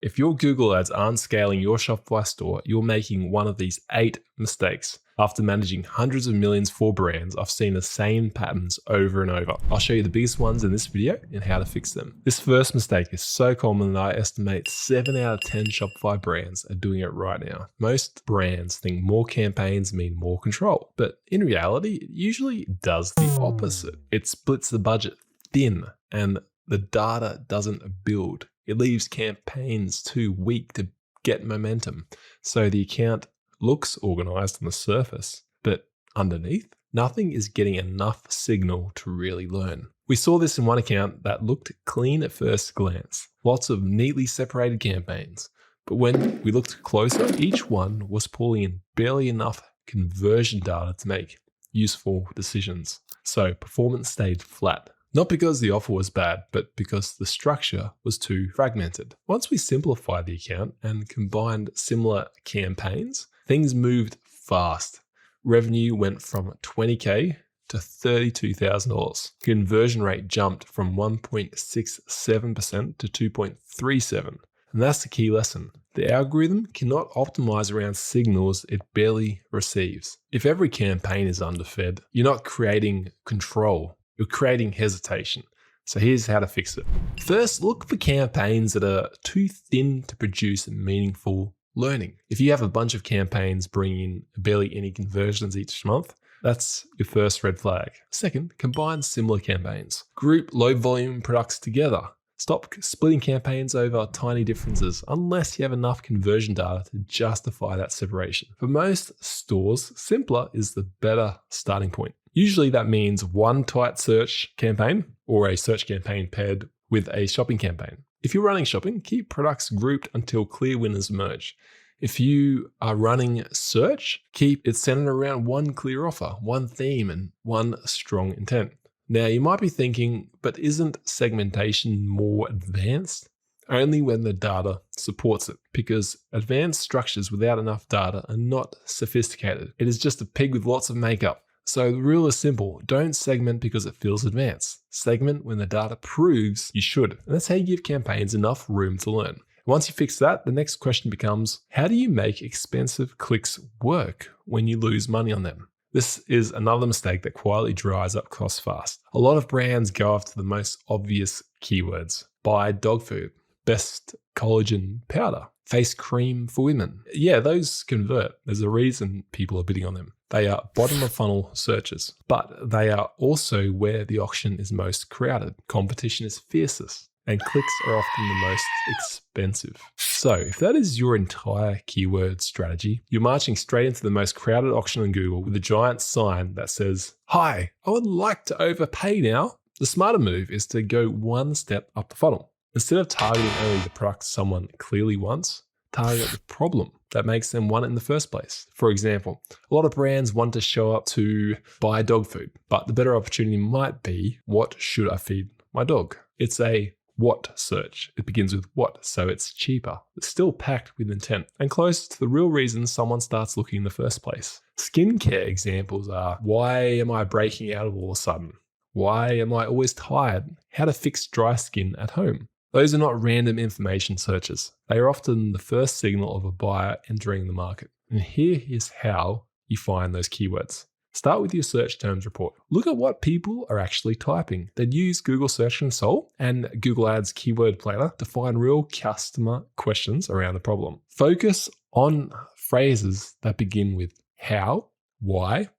If your Google ads aren't scaling your Shopify store, you're making one of these 8 mistakes. After managing hundreds of millions for brands, I've seen the same patterns over and over. I'll show you the biggest ones in this video and how to fix them. This first mistake is so common that I estimate 7 out of 10 Shopify brands are doing it right now. Most brands think more campaigns mean more control, but in reality, it usually does the opposite. It splits the budget thin and the data doesn't build. It leaves campaigns too weak to get momentum. So the account looks organized on the surface, but underneath, nothing is getting enough signal to really learn. We saw this in one account that looked clean at first glance. Lots of neatly separated campaigns. But when we looked closer, each one was pulling in barely enough conversion data to make useful decisions. So performance stayed flat. Not because the offer was bad, but because the structure was too fragmented. Once we simplified the account and combined similar campaigns, things moved fast. Revenue went from $20,000 to $32,000. Conversion rate jumped from 1.67% to 2.37%. And that's the key lesson. The algorithm cannot optimize around signals it barely receives. If every campaign is underfed, you're not creating control. You're creating hesitation. So here's how to fix it. First, look for campaigns that are too thin to produce meaningful learning. If you have a bunch of campaigns bringing in barely any conversions each month, that's your first red flag. Second, combine similar campaigns. Group low volume products together. Stop splitting campaigns over tiny differences unless you have enough conversion data to justify that separation. For most stores, simpler is the better starting point. Usually that means one tight search campaign or a search campaign paired with a shopping campaign. If you're running shopping, keep products grouped until clear winners emerge. If you are running search, keep it centered around one clear offer, one theme, and one strong intent. Now you might be thinking, but isn't segmentation more advanced? Only when the data supports it, because advanced structures without enough data are not sophisticated. It is just a pig with lots of makeup. So the rule is simple. Don't segment because it feels advanced. Segment when the data proves you should. And that's how you give campaigns enough room to learn. Once you fix that, the next question becomes, how do you make expensive clicks work when you lose money on them? This is another mistake that quietly dries up costs fast. A lot of brands go after the most obvious keywords. Buy dog food, best collagen powder, face cream for women. Yeah, those convert. There's a reason people are bidding on them. They are bottom of funnel searches, but they are also where the auction is most crowded. Competition is fiercest, and clicks are often the most expensive. So if that is your entire keyword strategy, you're marching straight into the most crowded auction on Google with a giant sign that says, "Hi, I would like to overpay now." The smarter move is to go one step up the funnel. Instead of targeting only the product someone clearly wants, target the problem that makes them want it in the first place. For example, a lot of brands want to show up to buy dog food, but the better opportunity might be, what should I feed my dog? It's a what search. It begins with what, so it's cheaper. It's still packed with intent and close to the real reason someone starts looking in the first place. Skincare examples are, why am I breaking out all of a sudden? Why am I always tired? How to fix dry skin at home. Those are not random information searches. They are often the first signal of a buyer entering the market. And here is how you find those keywords. Start with your search terms report. Look at what people are actually typing. Then use Google Search Console and Google Ads Keyword Planner to find real customer questions around the problem. Focus on phrases that begin with how, why,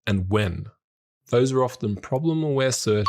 and when. Those are often problem-aware searches.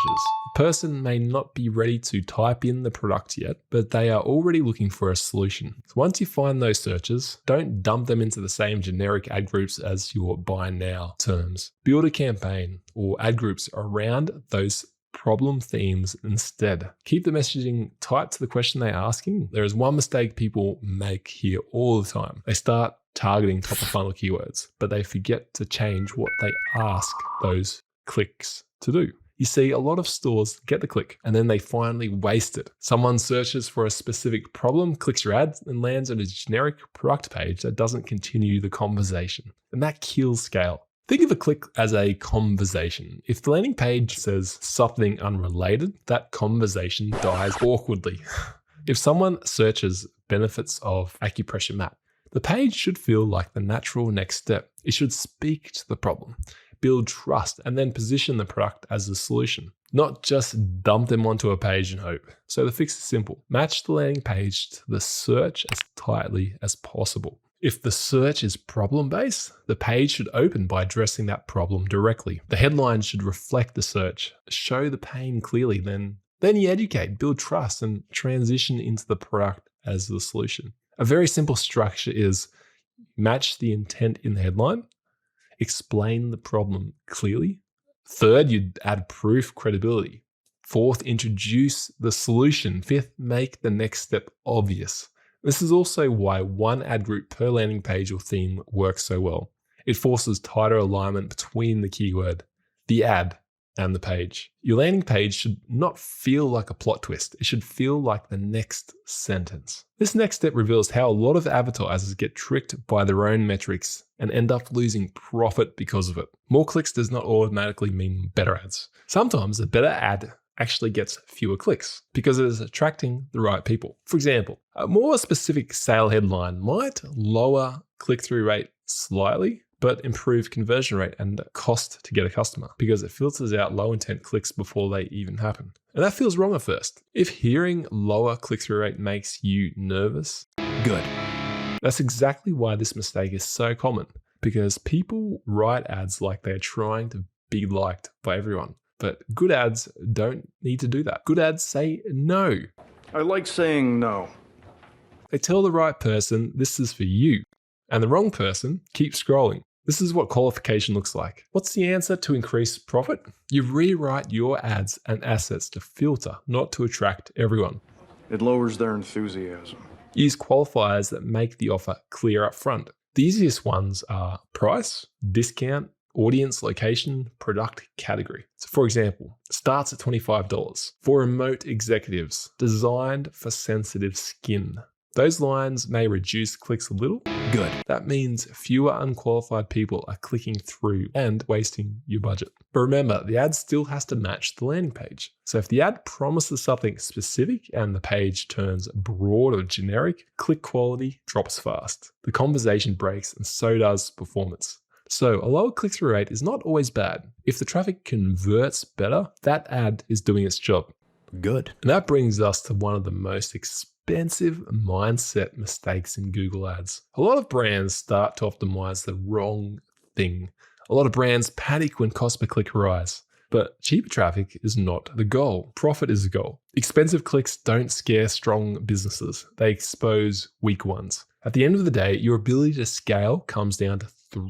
The person may not be ready to type in the product yet, but they are already looking for a solution. So once you find those searches, don't dump them into the same generic ad groups as your buy now terms. Build a campaign or ad groups around those problem themes instead. Keep the messaging tight to the question they're asking. There is one mistake people make here all the time. They start targeting top of funnel keywords, but they forget to change what they ask those clicks to do. You see, a lot of stores get the click and then they finally waste it. Someone searches for a specific problem, clicks your ad, and lands on a generic product page that doesn't continue the conversation. And that kills scale. Think of a click as a conversation. If the landing page says something unrelated, that conversation dies awkwardly. If someone searches benefits of acupressure mat. The page should feel like the natural next step. It should speak to the problem, build trust, and then position the product as the solution, not just dump them onto a page and hope. So the fix is simple. Match the landing page to the search as tightly as possible. If the search is problem-based, the page should open by addressing that problem directly. The headline should reflect the search, show the pain clearly, then you educate, build trust, and transition into the product as the solution. A very simple structure is match the intent in the headline, explain the problem clearly. Third, you'd add proof, credibility. Fourth, introduce the solution. Fifth, make the next step obvious. This is also why one ad group per landing page or theme works so well. It forces tighter alignment between the keyword, the ad, and the page. Your landing page should not feel like a plot twist. It should feel like the next sentence. This next step reveals how a lot of advertisers get tricked by their own metrics and end up losing profit because of it. More clicks does not automatically mean better ads. Sometimes a better ad actually gets fewer clicks because it is attracting the right people. For example, a more specific sale headline might lower click-through rate slightly, but improve conversion rate and cost to get a customer because it filters out low intent clicks before they even happen. And that feels wrong at first. If hearing lower click-through rate makes you nervous, good. That's exactly why this mistake is so common, because people write ads like they're trying to be liked by everyone. But good ads don't need to do that. Good ads say no. I like saying no. They tell the right person, this is for you. And the wrong person, keep scrolling. This is what qualification looks like. What's the answer to increase profit? You rewrite your ads and assets to filter, not to attract everyone. It lowers their enthusiasm. Use qualifiers that make the offer clear up front. The easiest ones are price, discount, audience, location, product category. So for example, starts at $25 for remote executives, designed for sensitive skin. Those lines may reduce clicks a little. Good. That means fewer unqualified people are clicking through and wasting your budget. But remember, the ad still has to match the landing page. So if the ad promises something specific and the page turns broad or generic, click quality drops fast. The conversation breaks and so does performance. So a lower click-through rate is not always bad. If the traffic converts better, that ad is doing its job. Good. And that brings us to one of the most expensive mindset mistakes in Google Ads. A lot of brands start to optimize the wrong thing. A lot of brands panic when cost per click rise. But cheaper traffic is not the goal. Profit is the goal. Expensive clicks don't scare strong businesses. They expose weak ones. At the end of the day, your ability to scale comes down to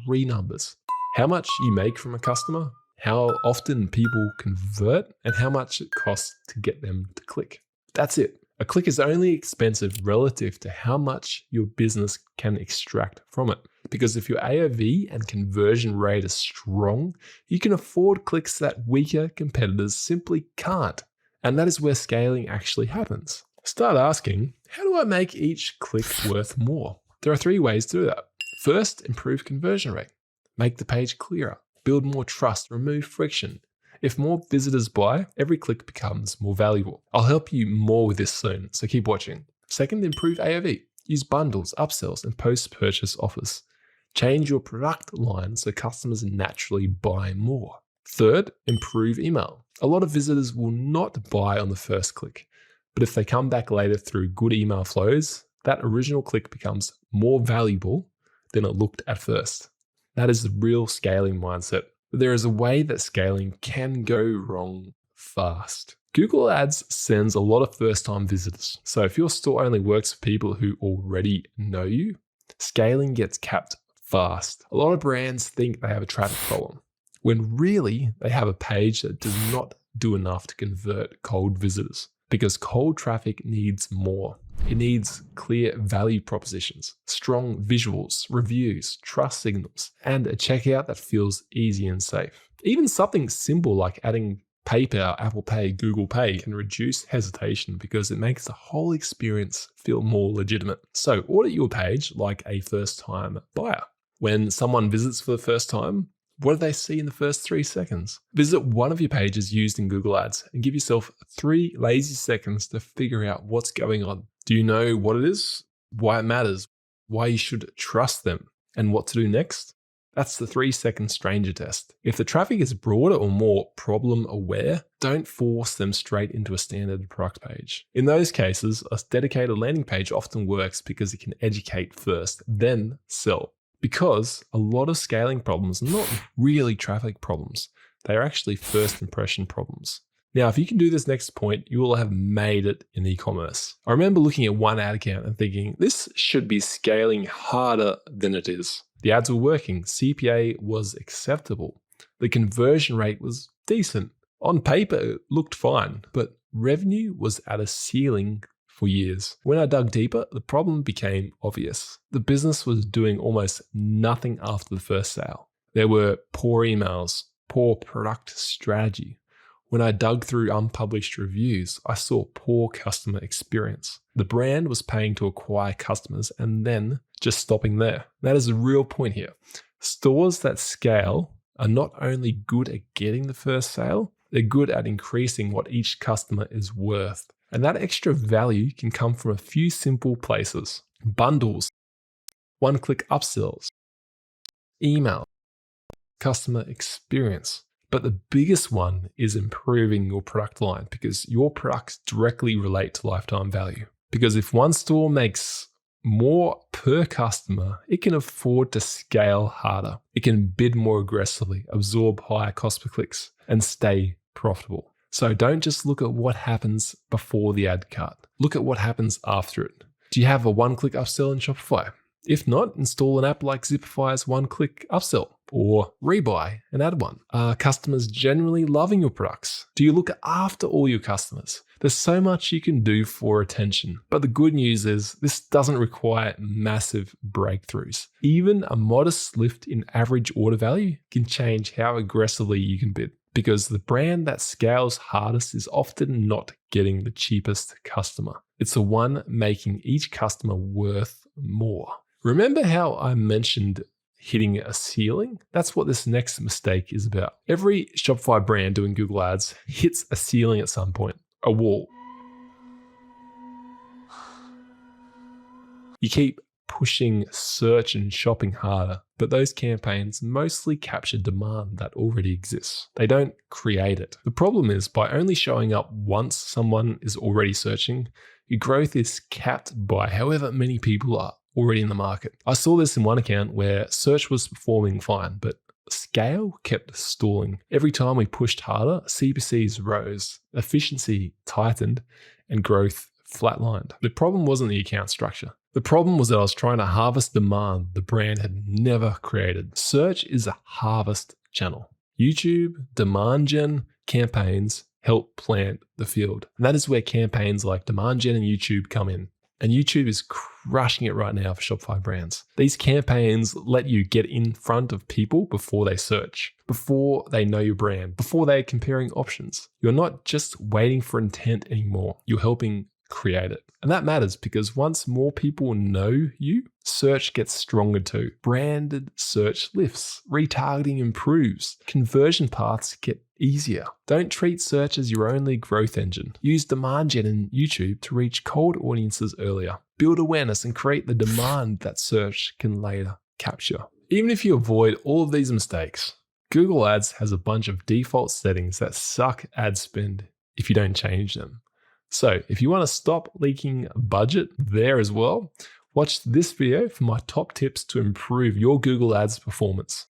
3 numbers. How much you make from a customer, how often people convert, and how much it costs to get them to click. That's it. A click is only expensive relative to how much your business can extract from it. Because if your AOV and conversion rate are strong, you can afford clicks that weaker competitors simply can't. And that is where scaling actually happens. Start asking, how do I make each click worth more? There are 3 ways to do that. First, improve conversion rate. Make the page clearer. Build more trust. Remove friction. If more visitors buy, every click becomes more valuable. I'll help you more with this soon, so keep watching. Second, improve AOV. Use bundles, upsells, and post-purchase offers. Change your product line so customers naturally buy more. Third, improve email. A lot of visitors will not buy on the first click, but if they come back later through good email flows, that original click becomes more valuable than it looked at first. That is the real scaling mindset. But there is a way that scaling can go wrong fast. Google Ads sends a lot of first-time visitors. So if your store only works for people who already know you, scaling gets capped fast. A lot of brands think they have a traffic problem, when really they have a page that does not do enough to convert cold visitors. Because cold traffic needs more. It needs clear value propositions, strong visuals, reviews, trust signals, and a checkout that feels easy and safe. Even something simple like adding PayPal, Apple Pay, Google Pay can reduce hesitation because it makes the whole experience feel more legitimate. So audit your page like a first-time buyer. When someone visits for the first time, what do they see in the first 3 seconds? Visit one of your pages used in Google Ads and give yourself 3 lazy seconds to figure out what's going on. Do you know what it is? why it matters, why you should trust them, and what to do next? That's the 3-second stranger test. If the traffic is broader or more problem aware, don't force them straight into a standard product page. In those cases, a dedicated landing page often works because it can educate first, then sell. Because a lot of scaling problems are not really traffic problems. They are actually first impression problems. Now, if you can do this next point, you will have made it in e-commerce. I remember looking at one ad account and thinking, this should be scaling harder than it is. The ads were working, CPA was acceptable, the conversion rate was decent. On paper, it looked fine, but revenue was at a ceiling for years. When I dug deeper, the problem became obvious. The business was doing almost nothing after the first sale. There were poor emails, poor product strategy. When I dug through unpublished reviews, I saw poor customer experience. The brand was paying to acquire customers and then just stopping there. That is the real point here. Stores that scale are not only good at getting the first sale, they're good at increasing what each customer is worth. And that extra value can come from a few simple places. Bundles, one-click upsells, email, customer experience. But the biggest one is improving your product line because your products directly relate to lifetime value. Because if one store makes more per customer, it can afford to scale harder. It can bid more aggressively, absorb higher cost per clicks, and stay profitable. So don't just look at what happens before the ad cut. Look at what happens after it. Do you have a one-click upsell in Shopify? If not, install an app like Zipify's one-click upsell or rebuy and add one. Are customers generally loving your products? Do you look after all your customers? There's so much you can do for retention, but the good news is this doesn't require massive breakthroughs. Even a modest lift in average order value can change how aggressively you can bid, because the brand that scales hardest is often not getting the cheapest customer. It's the one making each customer worth more. Remember how I mentioned hitting a ceiling? That's what this next mistake is about. Every Shopify brand doing Google Ads hits a ceiling at some point, a wall. You keep pushing search and shopping harder, but those campaigns mostly capture demand that already exists. They don't create it. The problem is, by only showing up once someone is already searching, your growth is capped by however many people are already in the market. I saw this in one account where search was performing fine, but scale kept stalling. Every time we pushed harder, CPCs rose, efficiency tightened, and growth flatlined. The problem wasn't the account structure. The problem was that I was trying to harvest demand the brand had never created. Search is a harvest channel. YouTube, demand gen, campaigns help plant the field. And that is where campaigns like demand gen and YouTube come in. And YouTube is crushing it right now for Shopify brands. These campaigns let you get in front of people before they search, before they know your brand, before they're comparing options. You're not just waiting for intent anymore. You're helping create it. And that matters because once more people know you, search gets stronger too. Branded search lifts, retargeting improves, conversion paths get easier. Don't treat search as your only growth engine. Use demand gen and YouTube to reach cold audiences earlier. Build awareness and create the demand that search can later capture. Even if you avoid all of these mistakes, Google Ads has a bunch of default settings that suck ad spend if you don't change them. So if you want to stop leaking budget there as well, watch this video for my top tips to improve your Google Ads performance.